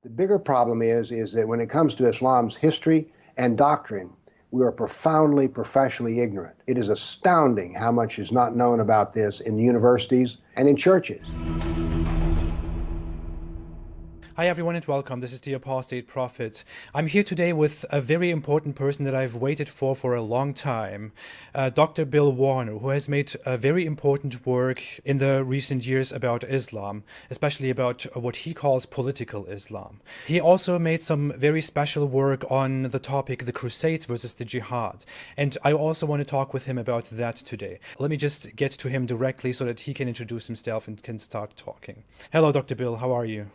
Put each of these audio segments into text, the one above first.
The bigger problem is that when it comes to Islam's history and doctrine, we are profoundly professionally ignorant. It is astounding how much is not known about this in universities and in churches. Hi everyone and welcome. This is the Apostate Prophet. I'm here today with a very important person that I've waited for a long time, Dr. Bill Warner, who has made a very important work in the recent years about Islam, especially about what he calls political Islam. He also made some very special work on the topic, the Crusades versus the Jihad. And I also want to talk with him about that today. Let me just get to him directly so that he can introduce himself and can start talking. Hello, Dr. Bill. How are you?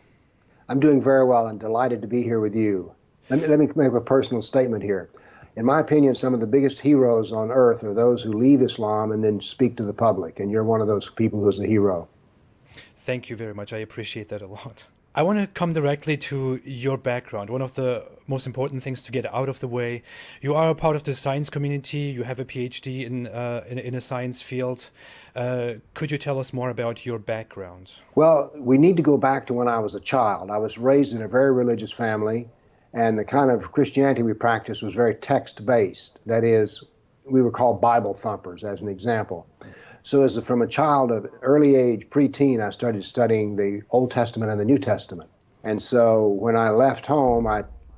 I'm doing very well and delighted to be here with you. Let me make a personal statement here. In my opinion, some of the biggest heroes on earth are those who leave Islam and then speak to the public, and you're one of those people who's a hero. Thank you very much. I appreciate that a lot. I want to come directly to your background. One of the most important things to get out of the way. You are a part of the science community. You have a PhD in a science field. Could you tell us more about your background? Well, we need to go back to when I was a child. I was raised in a very religious family, and the kind of Christianity we practiced was very text-based. That is, we were called Bible thumpers, as an example. So from a child of early age, preteen, I started studying the Old Testament and the New Testament. And so when I left home,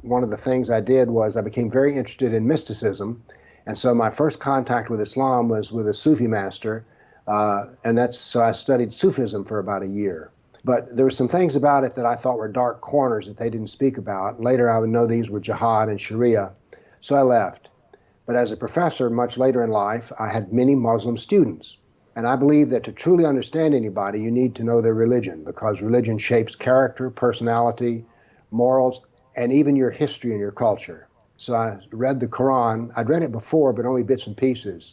one of the things I did was I became very interested in mysticism. And so my first contact with Islam was with a Sufi master. So I studied Sufism for about a year. But there were some things about it that I thought were dark corners that they didn't speak about. Later I would know these were jihad and Sharia. So I left. But as a professor, much later in life, I had many Muslim students. And I believe that to truly understand anybody, you need to know their religion, because religion shapes character, personality, morals, and even your history and your culture. So I read the Quran. I'd read it before, but only bits and pieces.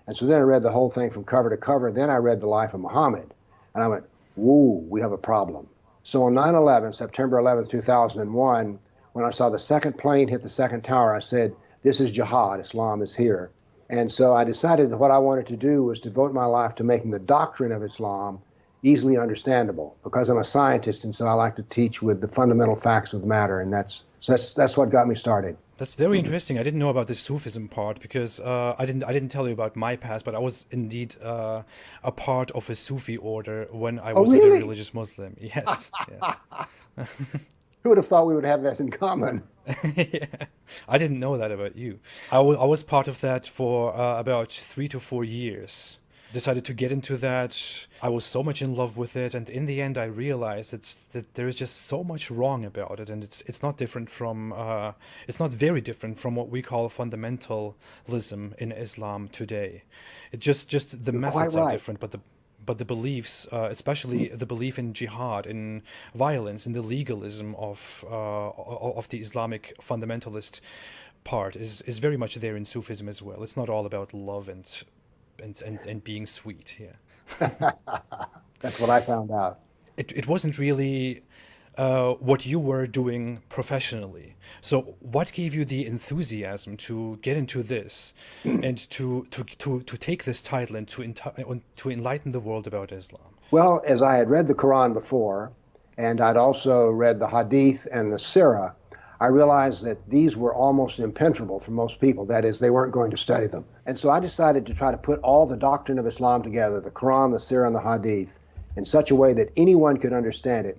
And so then I read the whole thing from cover to cover. Then I read the life of Muhammad. And I went, whoa, we have a problem. So on 9/11, September 11th, 2001, when I saw the second plane hit the second tower, I said, this is jihad. Islam is here. And so I decided that what I wanted to do was devote my life to making the doctrine of Islam easily understandable, because I'm a scientist, and so I like to teach with the fundamental facts of the matter, and that's what got me started. That's very interesting. I didn't know about the Sufism part because I didn't tell you about my past, but I was indeed a part of a Sufi order when I was a very religious Muslim. Yes, yes. Who would have thought we would have that in common? Yeah. I didn't know that about you. I was part of that for about 3 to 4 years. Decided to get into that. I was so much in love with it, and in the end I realized that there is just so much wrong about it, and it's not different from it's not very different from what we call fundamentalism in Islam today. It just the methods are different, but the beliefs, especially the belief in jihad, in violence, in the legalism of the Islamic fundamentalist part is very much there in Sufism as well. It's not all about love and being sweet. Yeah, that's what I found out. It wasn't really what you were doing professionally. So what gave you the enthusiasm to get into this and to take this title and to enlighten the world about Islam? Well, as I had read the Quran before, and I'd also read the Hadith and the Sirah, I realized that these were almost impenetrable for most people. That is, they weren't going to study them. And so I decided to try to put all the doctrine of Islam together, the Quran, the Sirah, and the Hadith, in such a way that anyone could understand it.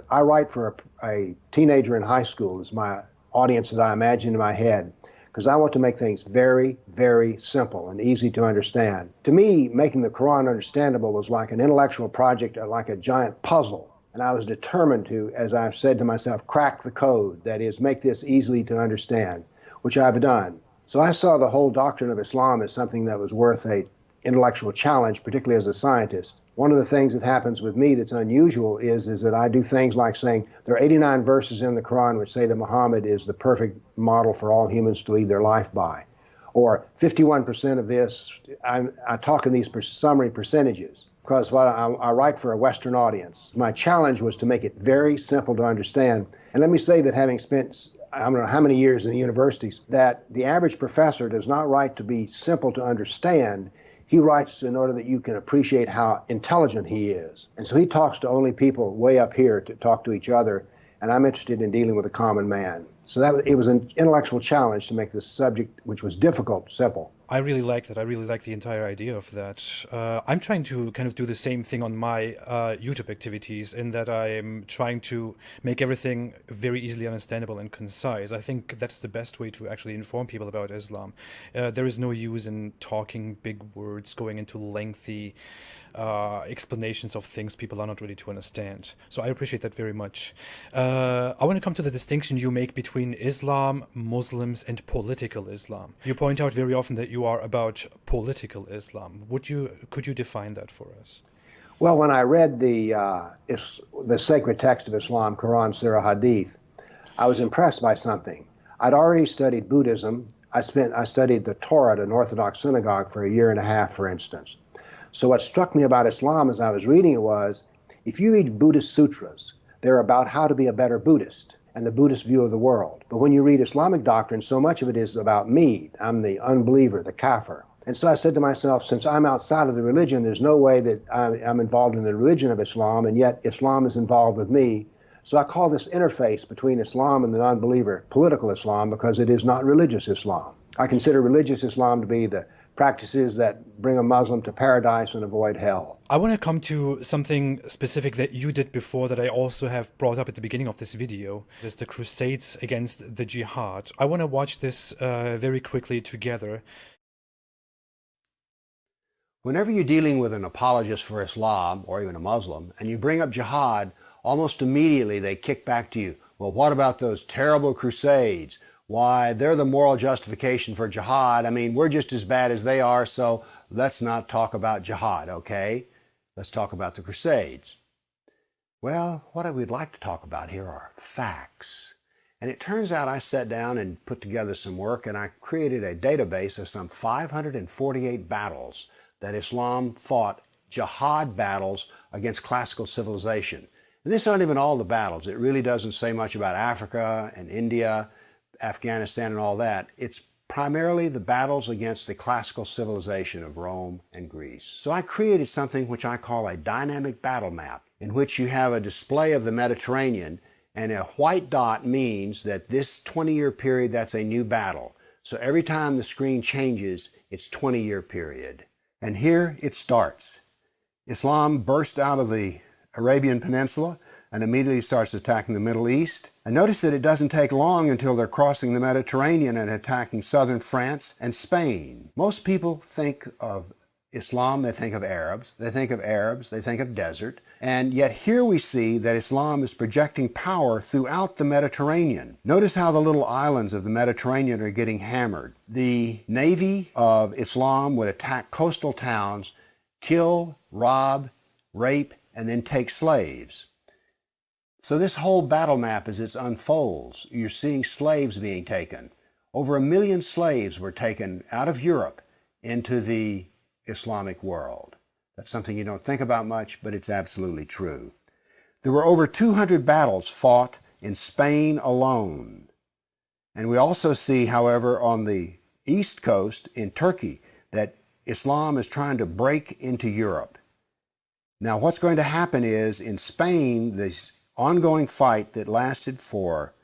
I write for a teenager in high school as my audience that I imagine in my head, because I want to make things very, very simple and easy to understand. To me, making the Quran understandable was like an intellectual project, like a giant puzzle. And I was determined to, as I've said to myself, crack the code, that is, make this easily to understand, which I've done. So I saw the whole doctrine of Islam as something that was worth an intellectual challenge, particularly as a scientist. One of the things that happens with me that's unusual is that I do things like saying there are 89 verses in the Quran which say that Muhammad is the perfect model for all humans to lead their life by. Or 51% of this, I talk in these summary percentages, because I write for a Western audience. My challenge was to make it very simple to understand. And let me say that having spent I don't know how many years in the universities, that the average professor does not write to be simple to understand. He writes in order that you can appreciate how intelligent he is. And so he talks to only people way up here to talk to each other. and I'm interested in dealing with the common man. So it was an intellectual challenge to make this subject, which was difficult, simple. I really like that. I really like the entire idea of that. I'm trying to kind of do the same thing on my YouTube activities, in that I'm trying to make everything very easily understandable and concise. I think that's the best way to actually inform people about Islam. There is no use in talking big words, going into lengthy explanations of things people are not ready to understand. So I appreciate that very much. I want to come to the distinction you make between Islam, Muslims, and political Islam. You point out very often that you are about political Islam. Could you define that for us? Well, when I read the sacred text of Islam, Quran, Surah, Hadith, I was impressed by something. I'd already studied Buddhism. I studied the Torah at an Orthodox synagogue for a year and a half, for instance. So what struck me about Islam as I was reading it was, if you read Buddhist sutras, they're about how to be a better Buddhist and the Buddhist view of the world. But when you read Islamic doctrine, so much of it is about me. I'm the unbeliever, the kafir. And so I said to myself, since I'm outside of the religion, there's no way that I'm involved in the religion of Islam, and yet Islam is involved with me. So I call this interface between Islam and the non-believer political Islam, because it is not religious Islam. I consider religious Islam to be the practices that bring a Muslim to paradise and avoid hell. I want to come to something specific that you did before that I also have brought up at the beginning of this video. It's the Crusades against the Jihad. I want to watch this very quickly together. Whenever you're dealing with an apologist for Islam, or even a Muslim, and you bring up jihad, almost immediately they kick back to you, well, what about those terrible Crusades? Why, they're the moral justification for jihad. I mean, we're just as bad as they are, so let's not talk about jihad, okay? Let's talk about the Crusades. Well, what I would like to talk about here are facts. And it turns out I sat down and put together some work, and I created a database of some 548 battles that Islam fought, jihad battles against classical civilization. And these aren't even all the battles. It really doesn't say much about Africa and India, Afghanistan and all that. It's primarily the battles against the classical civilization of Rome and Greece. So I created something which I call a dynamic battle map, in which you have a display of the Mediterranean, and a white dot means that this 20-year period, that's a new battle. So every time the screen changes, it's 20-year period. And here it starts. Islam burst out of the Arabian Peninsula and immediately starts attacking the Middle East. And notice that it doesn't take long until they're crossing the Mediterranean and attacking southern France and Spain. Most people think of Islam, they think of Arabs, they think of desert. And yet here we see that Islam is projecting power throughout the Mediterranean. Notice how the little islands of the Mediterranean are getting hammered. The navy of Islam would attack coastal towns, kill, rob, rape, and then take slaves. So this whole battle map, as it unfolds, you're seeing slaves being taken. Over 1 million slaves were taken out of Europe into the Islamic world. That's something you don't think about much, but it's absolutely true. There were over 200 battles fought in Spain alone. And we also see, however, on the east coast in Turkey, that Islam is trying to break into Europe. Now, what's going to happen is, in Spain, this ongoing fight that lasted for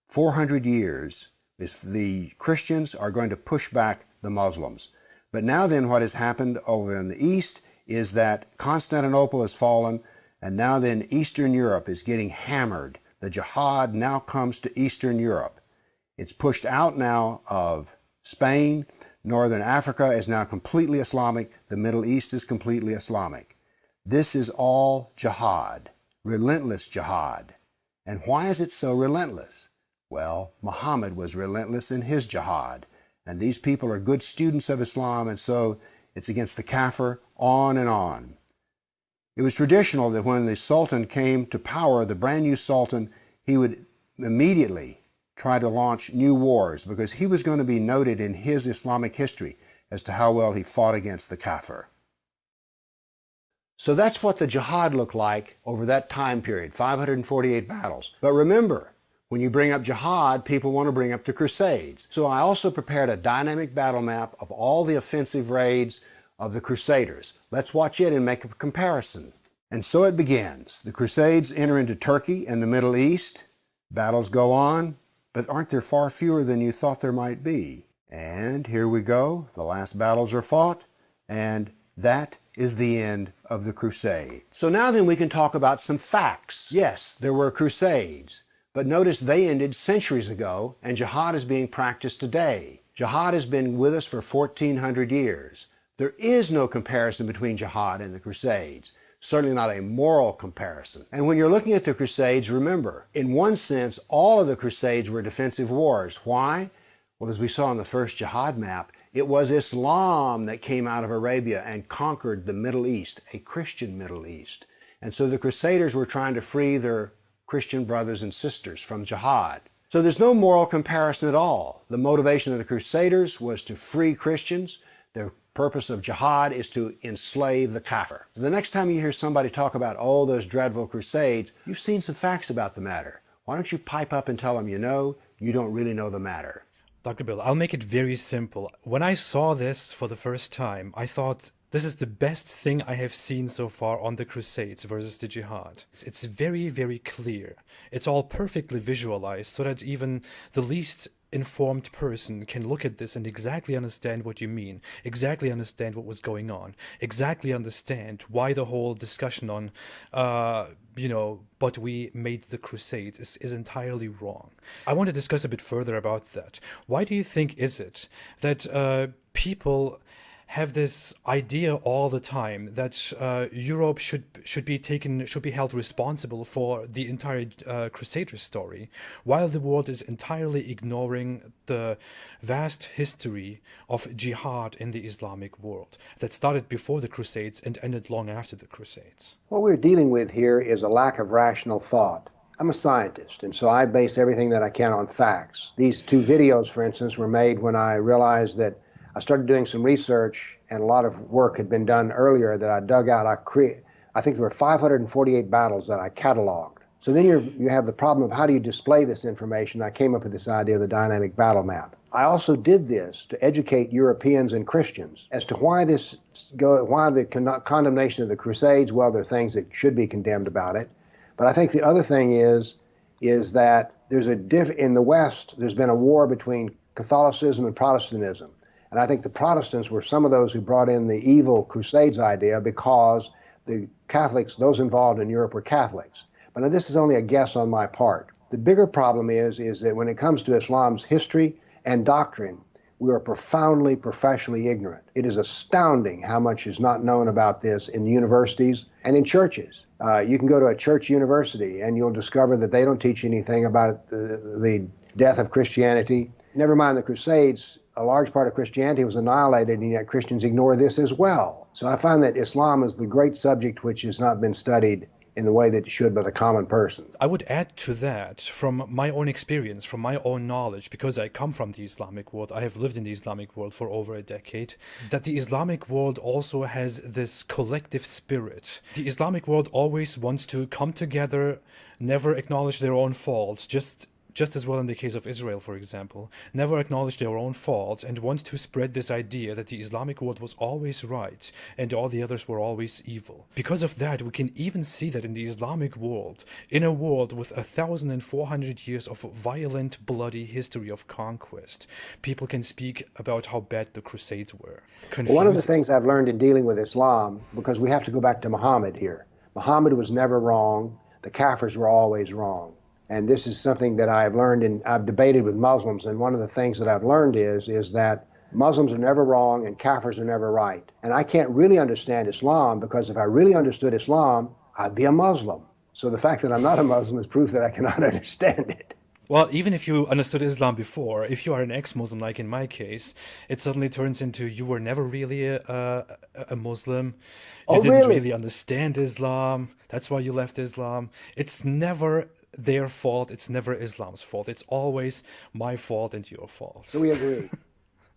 400 years, the Christians are going to push back the Muslims. But now then, what has happened over in the east is that Constantinople has fallen, and now then Eastern Europe is getting hammered. The jihad now comes to Eastern Europe. It's pushed out now of Spain. Northern Africa is now completely Islamic. The Middle East is completely Islamic. This is all jihad, relentless jihad. And why is it so relentless? Well, Muhammad was relentless in his jihad. And these people are good students of Islam, and so it's against the kafir, on and on. It was traditional that when the Sultan came to power, the brand new Sultan, he would immediately try to launch new wars, because he was going to be noted in his Islamic history as to how well he fought against the kafir. So that's what the jihad looked like over that time period, 548 battles. But remember, when you bring up jihad, people want to bring up the Crusades. So I also prepared a dynamic battle map of all the offensive raids of the Crusaders. Let's watch it and make a comparison. And so it begins. The Crusades enter into Turkey and the Middle East. Battles go on, but aren't there far fewer than you thought there might be? And here we go, the last battles are fought, and that is the end of the Crusades. So now then we can talk about some facts. Yes, there were Crusades, but notice they ended centuries ago, and jihad is being practiced today. Jihad has been with us for 1400 years. There is no comparison between jihad and the Crusades. Certainly not a moral comparison. And when you're looking at the Crusades, remember, in one sense, all of the Crusades were defensive wars. Why? Well, as we saw on the first jihad map, it was Islam that came out of Arabia and conquered the Middle East, a Christian Middle East. And so the Crusaders were trying to free their Christian brothers and sisters from jihad. So there's no moral comparison at all. The motivation of the Crusaders was to free Christians. Their purpose of jihad is to enslave the kafir. The next time you hear somebody talk about, oh, those dreadful Crusades, you've seen some facts about the matter. Why don't you pipe up and tell them you don't really know the matter? Dr. Bill, I'll make it very simple. When I saw this for the first time, I thought this is the best thing I have seen so far on the Crusades versus the Jihad. It's very, very clear. It's all perfectly visualized so that even the least informed person can look at this and exactly understand what you mean, exactly understand what was going on, exactly understand why the whole discussion on, but we made the Crusades is entirely wrong. I want to discuss a bit further about that. Why do you think is it that people have this idea all the time that Europe should be held responsible for the entire Crusader story, while the world is entirely ignoring the vast history of jihad in the Islamic world that started before the Crusades and ended long after the Crusades? What we're dealing with here is a lack of rational thought. I'm a scientist, and so I base everything that I can on facts. These two videos, for instance, were made when I realized that I started doing some research, and a lot of work had been done earlier that I dug out. I think there were 548 battles that I cataloged. So then you have the problem of how do you display this information. I came up with this idea of the dynamic battle map. I also did this to educate Europeans and Christians as to why the condemnation of the Crusades. Well, there are things that should be condemned about it. But I think the other thing is that in the West, there's been a war between Catholicism and Protestantism. And I think the Protestants were some of those who brought in the evil Crusades idea because the Catholics, those involved in Europe, were Catholics. But now this is only a guess on my part. The bigger problem is that when it comes to Islam's history and doctrine, we are profoundly professionally ignorant. It is astounding how much is not known about this in universities and in churches. You can go to a church university and you'll discover that they don't teach anything about the death of Christianity. Never mind the Crusades. A large part of Christianity was annihilated, and yet Christians ignore this as well. So I find that Islam is the great subject which has not been studied in the way that it should by the common person. I would add to that, from my own experience, from my own knowledge, because I come from the Islamic world, I have lived in the Islamic world for over a decade, that the Islamic world also has this collective spirit. The Islamic world always wants to come together, never acknowledge their own faults, just as well in the case of Israel, for example, never acknowledge their own faults and want to spread this idea that the Islamic world was always right and all the others were always evil. Because of that, we can even see that in the Islamic world, in a world with 1,400 years of violent, bloody history of conquest, people can speak about how bad the Crusades were. Well, one of the things I've learned in dealing with Islam, because we have to go back to Muhammad here. Muhammad was never wrong. The Kafirs were always wrong. And this is something that I've learned, and I've debated with Muslims, and one of the things that I've learned is that Muslims are never wrong and Kafirs are never right. And I can't really understand Islam, because if I really understood Islam, I'd be a Muslim. So the fact that I'm not a Muslim is proof that I cannot understand it. Well, even if you understood Islam before, if you are an ex-Muslim, like in my case, it suddenly turns into you were never really a Muslim. You didn't really understand Islam. That's why you left Islam. It's never their fault. It's never Islam's fault. It's always my fault and your fault. So we agree.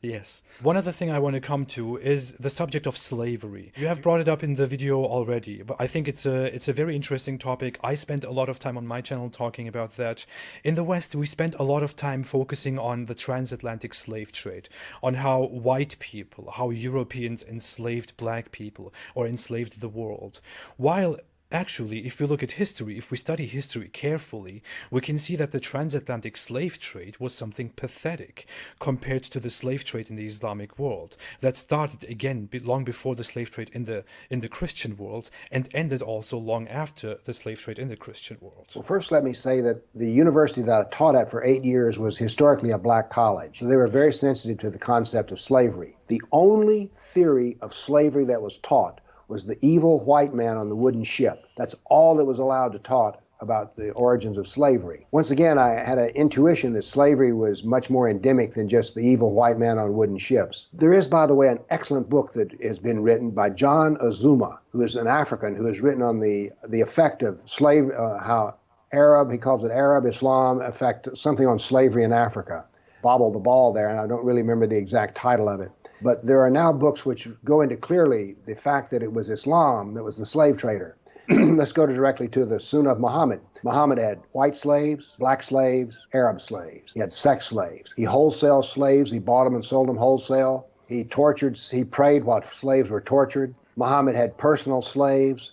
Yes. One other thing I want to come to is the subject of slavery. You have brought it up in the video already, but I think it's a very interesting topic. I spent a lot of time on my channel talking about that. In the West, we spent a lot of time focusing on the transatlantic slave trade, on how white people, how Europeans enslaved black people or enslaved the world. While Actually, if we look at history, if we study history carefully, we can see that the transatlantic slave trade was something pathetic compared to the slave trade in the Islamic world that started again long before the slave trade in the Christian world and ended also long after the slave trade in the Christian world. Well, first let me say that the university that I taught at for 8 years was historically a black college. So they were very sensitive to the concept of slavery. The only theory of slavery that was taught was the evil white man on the wooden ship. That's all that was allowed to taught about the origins of slavery. Once again, I had an intuition that slavery was much more endemic than just the evil white man on wooden ships. There is, by the way, an excellent book that has been written by John Azuma, who is an African, who has written on the effect of how Arab, he calls it Arab Islam, effect, something on slavery in Africa. Bobble the ball there, and I don't really remember the exact title of it. But there are now books which go into clearly the fact that it was Islam that was the slave trader. Let's go directly to the Sunnah of Muhammad. Muhammad had white slaves, black slaves, Arab slaves. He had sex slaves. He wholesaled slaves. He bought them and sold them wholesale. He prayed while slaves were tortured. Muhammad had personal slaves.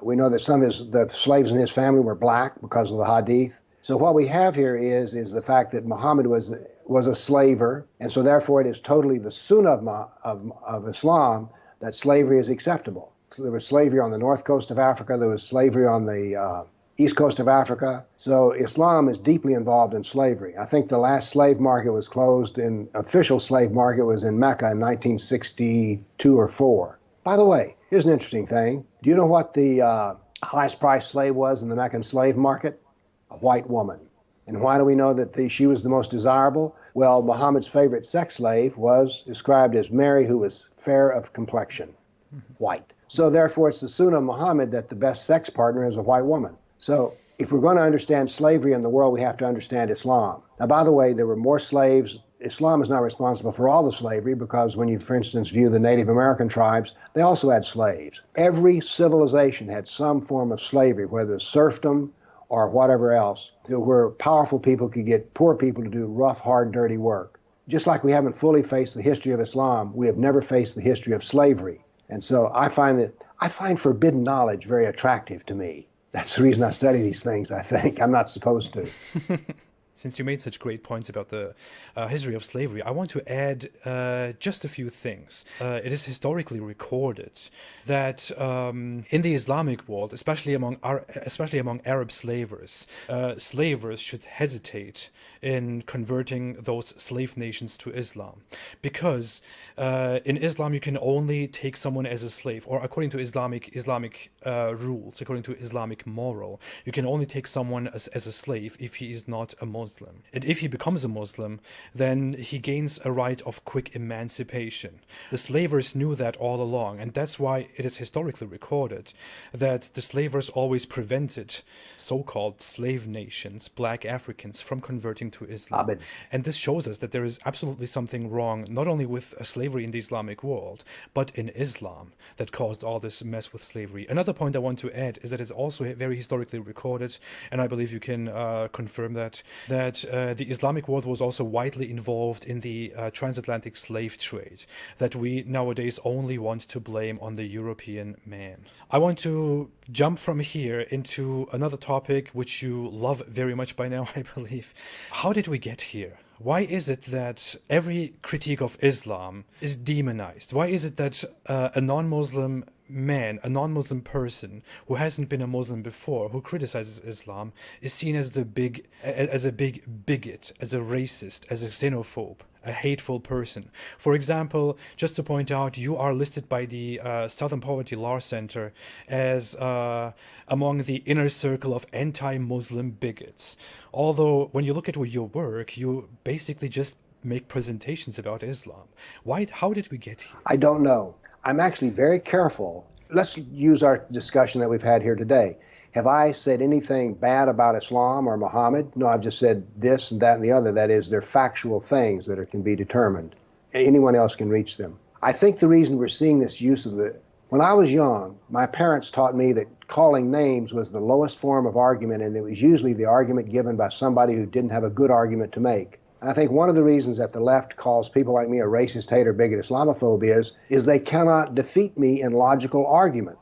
We know that some of the slaves in his family were black because of the hadith. So what we have here is the fact that Muhammad was a slaver, and so therefore it is totally the Sunnah of Islam that slavery is acceptable. So there was slavery on the north coast of Africa, there was slavery on the east coast of Africa. So Islam is deeply involved in slavery. I think the last slave market was closed official slave market was in Mecca in 1962 or 4. By the way, here's an interesting thing. Do you know what the highest priced slave was in the Meccan slave market? A white woman. And why do we know that she was the most desirable? Well, Muhammad's favorite sex slave was described as Mary, who was fair of complexion, white. So therefore, it's the Sunnah of Muhammad that the best sex partner is a white woman. So if we're going to understand slavery in the world, we have to understand Islam. Now, by the way, there were more slaves. Islam is not responsible for all the slavery because when you, for instance, view the Native American tribes, they also had slaves. Every civilization had some form of slavery, whether it's serfdom or whatever else, where powerful people could get poor people to do rough, hard, dirty work. Just like we haven't fully faced the history of Islam, we have never faced the history of slavery. And so I find forbidden knowledge very attractive to me. That's the reason I study these things, I think. I'm not supposed to. Since you made such great points about the history of slavery, I want to add just a few things. It is historically recorded that in the Islamic world, especially among Arab slavers, slavers should hesitate in converting those slave nations to Islam, because in Islam you can only take someone as a slave, or according to Islamic rules, according to Islamic moral, you can only take someone as a slave if he is not a Muslim. And if he becomes a Muslim, then he gains a right of quick emancipation. The slavers knew that all along, and that's why it is historically recorded that the slavers always prevented so-called slave nations, black Africans, from converting to Islam. Amen. And this shows us that there is absolutely something wrong, not only with slavery in the Islamic world, but in Islam, that caused all this mess with slavery. Another point I want to add is that it's also very historically recorded, and I believe you can confirm that the Islamic world was also widely involved in the transatlantic slave trade that we nowadays only want to blame on the European man. I want to jump from here into another topic which you love very much by now, I believe. How did we get here? Why is it that every critique of Islam is demonized? Why is it that a non-Muslim man, a non-Muslim person who hasn't been a Muslim before, who criticizes Islam, is seen as a big bigot, as a racist, as a xenophobe, a hateful person? For example, just to point out, you are listed by the Southern Poverty Law Center as among the inner circle of anti-Muslim bigots. Although when you look at your work, you basically just make presentations about Islam. How did we get here? I don't know. I'm actually very careful. Let's use our discussion that we've had here today. Have I said anything bad about Islam or Muhammad? No, I've just said this and that and the other. That is, they're factual things that can be determined. Anyone else can reach them. I think the reason we're seeing this use of it, when I was young, my parents taught me that calling names was the lowest form of argument, and it was usually the argument given by somebody who didn't have a good argument to make. I think one of the reasons that the left calls people like me a racist, hater, bigot, Islamophobe is they cannot defeat me in logical argument.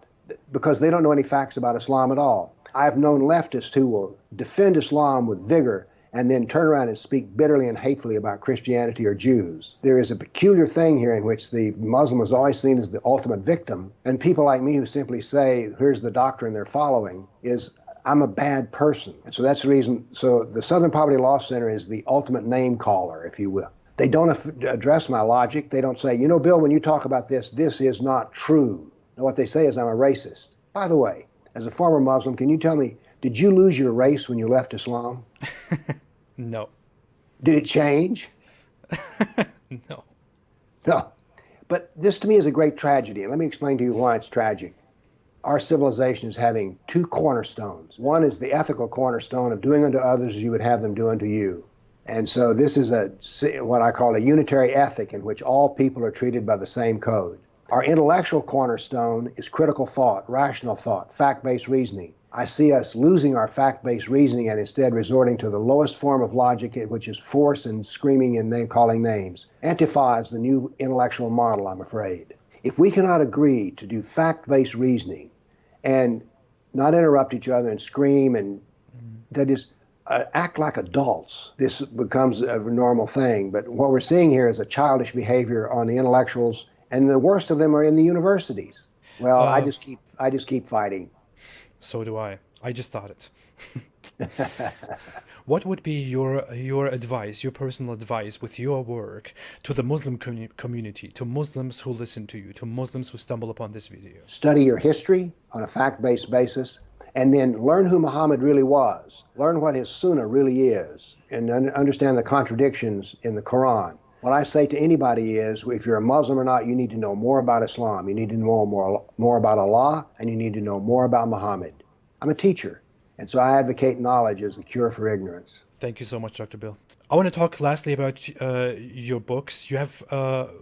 because they don't know any facts about Islam at all. I've known leftists who will defend Islam with vigor and then turn around and speak bitterly and hatefully about Christianity or Jews. There is a peculiar thing here in which the Muslim is always seen as the ultimate victim, and people like me who simply say, here's the doctrine they're following, is I'm a bad person. And so that's the reason. So the Southern Poverty Law Center is the ultimate name caller, if you will. They don't address my logic. They don't say, you know, Bill, when you talk about this, this is not true. No, what they say is I'm a racist. By the way, as a former Muslim, can you tell me, did you lose your race when you left Islam? No. Did it change? No. No. But this to me is a great tragedy. And let me explain to you why it's tragic. Our civilization is having two cornerstones. One is the ethical cornerstone of doing unto others as you would have them do unto you. And so this is what I call a unitary ethic in which all people are treated by the same code. Our intellectual cornerstone is critical thought, rational thought, fact-based reasoning. I see us losing our fact-based reasoning and instead resorting to the lowest form of logic, which is force and screaming and calling names. Antifa is the new intellectual model, I'm afraid. If we cannot agree to do fact-based reasoning and not interrupt each other and scream and that is act like adults, this becomes a normal thing. But what we're seeing here is a childish behavior on the intellectuals, and the worst of them are in the universities. Well, I just keep fighting. So do I. I just thought it. What would be your advice, your personal advice with your work to the Muslim community, to Muslims who listen to you, to Muslims who stumble upon this video? Study your history on a fact-based basis, and then learn who Muhammad really was. Learn what his sunnah really is, and understand the contradictions in the Quran. What I say to anybody is, if you're a Muslim or not, you need to know more about Islam. You need to know more about Allah, and you need to know more about Muhammad. I'm a teacher, and so I advocate knowledge as the cure for ignorance. Thank you so much, Dr. Bill. I want to talk lastly about your books. You have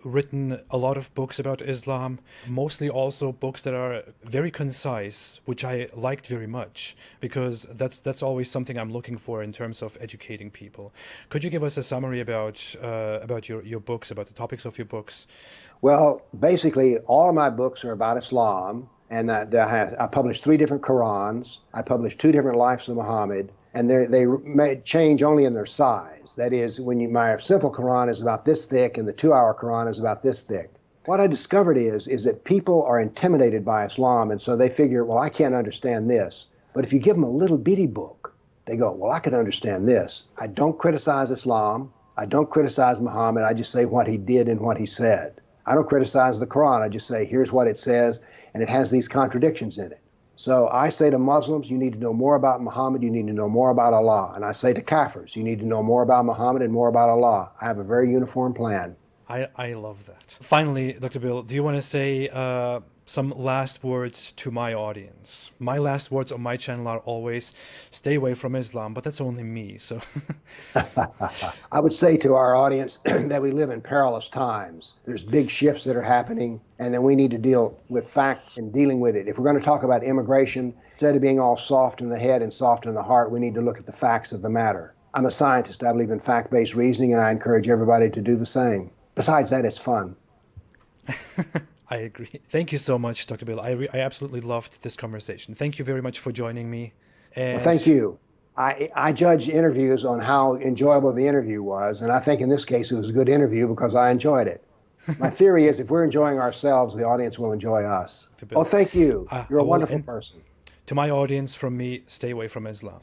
written a lot of books about Islam, mostly also books that are very concise, which I liked very much, because that's always something I'm looking for in terms of educating people. Could you give us a summary about your books, about the topics of your books? Well, basically, all of my books are about Islam, and I published 3 different Qurans. I published 2 different Lives of Muhammad. And they may change only in their size. That is, my simple Quran is about this thick and the 2-hour Quran is about this thick. What I discovered is that people are intimidated by Islam, and so they figure, well, I can't understand this. But if you give them a little bitty book, they go, well, I can understand this. I don't criticize Islam. I don't criticize Muhammad. I just say what he did and what he said. I don't criticize the Quran. I just say, here's what it says, and it has these contradictions in it. So I say to Muslims, you need to know more about Muhammad, you need to know more about Allah. And I say to Kafirs, you need to know more about Muhammad and more about Allah. I have a very uniform plan. I love that. Finally, Dr. Bill, do you want to say some last words to my audience? My last words on my channel are always, stay away from Islam, but that's only me, so... I would say to our audience that we live in perilous times. There's big shifts that are happening, and then we need to deal with facts and dealing with it. If we're going to talk about immigration, instead of being all soft in the head and soft in the heart, we need to look at the facts of the matter. I'm a scientist. I believe in fact-based reasoning, and I encourage everybody to do the same. Besides that, it's fun. I agree. Thank you so much, Dr. Bill. I absolutely loved this conversation. Thank you very much for joining me. Well, thank you. I judge interviews on how enjoyable the interview was, and I think in this case it was a good interview because I enjoyed it. My theory is if we're enjoying ourselves, the audience will enjoy us. Oh, thank you. You're a wonderful person. To my audience, from me, stay away from Islam.